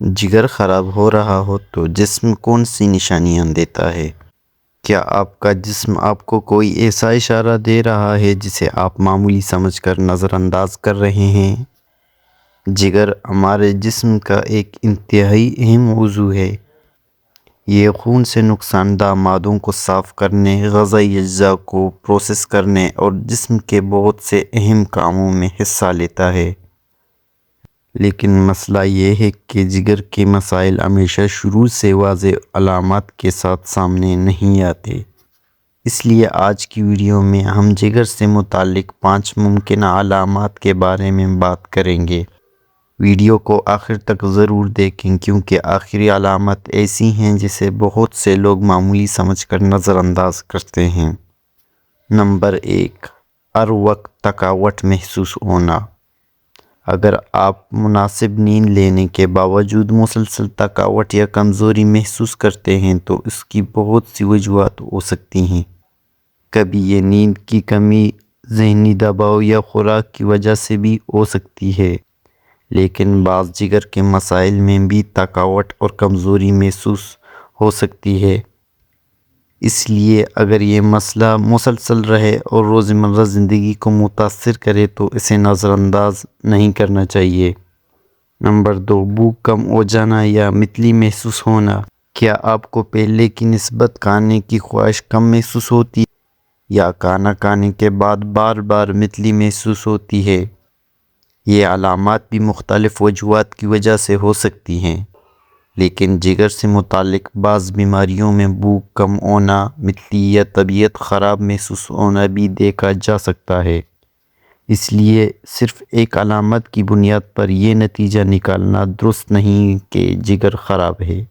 جگر خراب ہو رہا ہو تو جسم کون سی نشانیاں دیتا ہے؟ کیا آپ کا جسم آپ کو کوئی ایسا اشارہ دے رہا ہے جسے آپ معمولی سمجھ کر نظر انداز کر رہے ہیں؟ جگر ہمارے جسم کا ایک انتہائی اہم عضو ہے۔ یہ خون سے نقصان دہ مادوں کو صاف کرنے، غذائی اجزاء کو پروسیس کرنے اور جسم کے بہت سے اہم کاموں میں حصہ لیتا ہے۔ لیکن مسئلہ یہ ہے کہ جگر کے مسائل ہمیشہ شروع سے واضح علامات کے ساتھ سامنے نہیں آتے۔ اس لیے آج کی ویڈیو میں ہم جگر سے متعلق 5 ممکنہ علامات کے بارے میں بات کریں گے۔ ویڈیو کو آخر تک ضرور دیکھیں کیونکہ آخری علامات ایسی ہیں جسے بہت سے لوگ معمولی سمجھ کر نظر انداز کرتے ہیں۔ نمبر 1، ہر وقت تھکاوٹ محسوس ہونا۔ اگر آپ مناسب نیند لینے کے باوجود مسلسل تھکاوٹ یا کمزوری محسوس کرتے ہیں تو اس کی بہت سی وجوہات ہو سکتی ہیں۔ کبھی یہ نیند کی کمی، ذہنی دباؤ یا خوراک کی وجہ سے بھی ہو سکتی ہے، لیکن بعض جگر کے مسائل میں بھی تھکاوٹ اور کمزوری محسوس ہو سکتی ہے۔ اس لیے اگر یہ مسئلہ مسلسل رہے اور روزمرہ زندگی کو متاثر کرے تو اسے نظر انداز نہیں کرنا چاہیے۔ نمبر 2، بھوک کم ہو جانا یا متلی محسوس ہونا۔ کیا آپ کو پہلے کی نسبت کھانے کی خواہش کم محسوس ہوتی ہے یا کھانا کھانے کے بعد بار بار متلی محسوس ہوتی ہے؟ یہ علامات بھی مختلف وجوہات کی وجہ سے ہو سکتی ہیں، لیکن جگر سے متعلق بعض بیماریوں میں بھوک کم ہونا، متلی یا طبیعت خراب محسوس ہونا بھی دیکھا جا سکتا ہے۔ اس لیے صرف ایک علامت کی بنیاد پر یہ نتیجہ نکالنا درست نہیں کہ جگر خراب ہے۔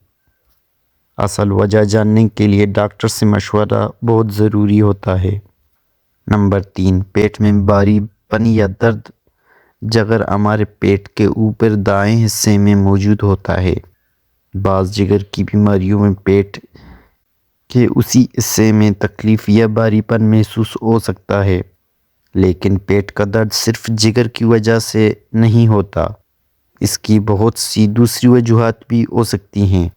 اصل وجہ جاننے کے لیے ڈاکٹر سے مشورہ بہت ضروری ہوتا ہے۔ نمبر 3، پیٹ میں بھاری پن یا درد۔ جگر ہمارے پیٹ کے اوپر دائیں حصے میں موجود ہوتا ہے۔ بعض جگر کی بیماریوں میں پیٹ کے اسی حصے میں تکلیف یا بھاری پن محسوس ہو سکتا ہے، لیکن پیٹ کا درد صرف جگر کی وجہ سے نہیں ہوتا۔ اس کی بہت سی دوسری وجوہات بھی ہو سکتی ہیں۔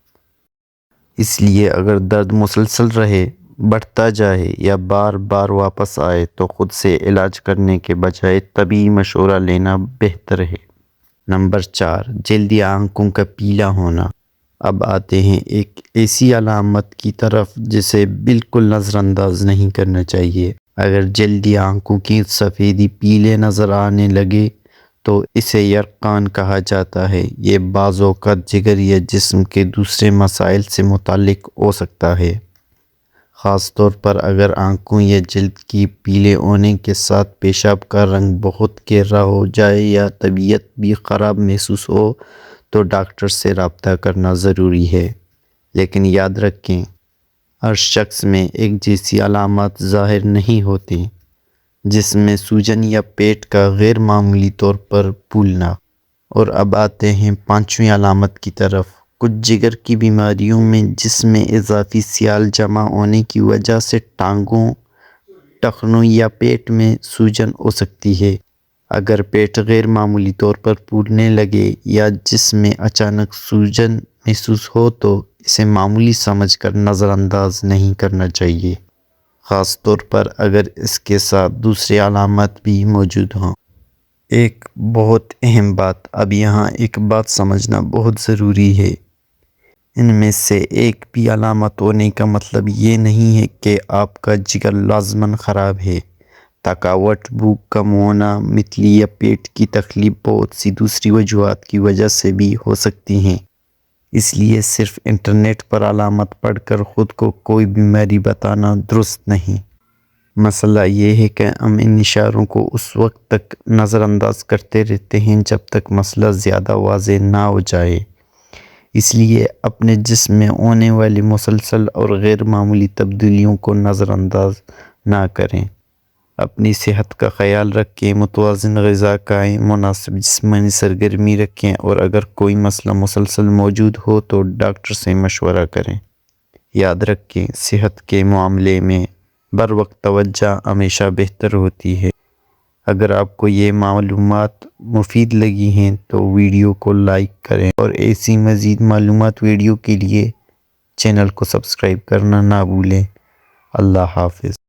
اس لیے اگر درد مسلسل رہے، بڑھتا جائے یا بار بار واپس آئے تو خود سے علاج کرنے کے بجائے طبی مشورہ لینا بہتر ہے۔ نمبر 4، جلد یا آنکھوں کا پیلا ہونا۔ اب آتے ہیں ایک ایسی علامت کی طرف جسے بالکل نظر انداز نہیں کرنا چاہیے۔ اگر جلد یا آنکھوں کی سفیدی پیلے نظر آنے لگے تو اسے یرقان کہا جاتا ہے۔ یہ بعض اوقات جگر یا جسم کے دوسرے مسائل سے متعلق ہو سکتا ہے، خاص طور پر اگر آنکھوں یا جلد کی پیلے ہونے کے ساتھ پیشاب کا رنگ بہت گہرا ہو جائے یا طبیعت بھی خراب محسوس ہو تو ڈاکٹر سے رابطہ کرنا ضروری ہے۔ لیکن یاد رکھیں، ہر شخص میں ایک جیسی علامات ظاہر نہیں ہوتی۔ جسم میں سوجن یا پیٹ کا غیر معمولی طور پر پھولنا۔ اور اب آتے ہیں 5ویں علامت کی طرف۔ کچھ جگر کی بیماریوں میں جسم میں اضافی سیال جمع ہونے کی وجہ سے ٹانگوں، ٹخنوں یا پیٹ میں سوجن ہو سکتی ہے۔ اگر پیٹ غیر معمولی طور پر پھولنے لگے یا جسم میں اچانک سوجن محسوس ہو تو اسے معمولی سمجھ کر نظر انداز نہیں کرنا چاہیے، خاص طور پر اگر اس کے ساتھ دوسری علامات بھی موجود ہوں۔ ایک بہت اہم بات، اب یہاں ایک بات سمجھنا بہت ضروری ہے۔ ان میں سے ایک بھی علامت ہونے کا مطلب یہ نہیں ہے کہ آپ کا جگر لازماً خراب ہے۔ تھکاوٹ، بھوک کم ہونا، متلی یا پیٹ کی تکلیف بہت سی دوسری وجوہات کی وجہ سے بھی ہو سکتی ہیں۔ اس لیے صرف انٹرنیٹ پر علامت پڑھ کر خود کو کوئی بیماری بتانا درست نہیں۔ مسئلہ یہ ہے کہ ہم ان اشاروں کو اس وقت تک نظر انداز کرتے رہتے ہیں جب تک مسئلہ زیادہ واضح نہ ہو جائے۔ اس لیے اپنے جسم میں ہونے والی مسلسل اور غیر معمولی تبدیلیوں کو نظر انداز نہ کریں۔ اپنی صحت کا خیال رکھیں، متوازن غذا کھائیں، مناسب جسمانی سرگرمی رکھیں اور اگر کوئی مسئلہ مسلسل موجود ہو تو ڈاکٹر سے مشورہ کریں۔ یاد رکھیں، صحت کے معاملے میں بروقت توجہ ہمیشہ بہتر ہوتی ہے۔ اگر آپ کو یہ معلومات مفید لگی ہیں تو ویڈیو کو لائک کریں اور ایسی مزید معلومات ویڈیو کے لیے چینل کو سبسکرائب کرنا نہ بھولیں۔ اللہ حافظ۔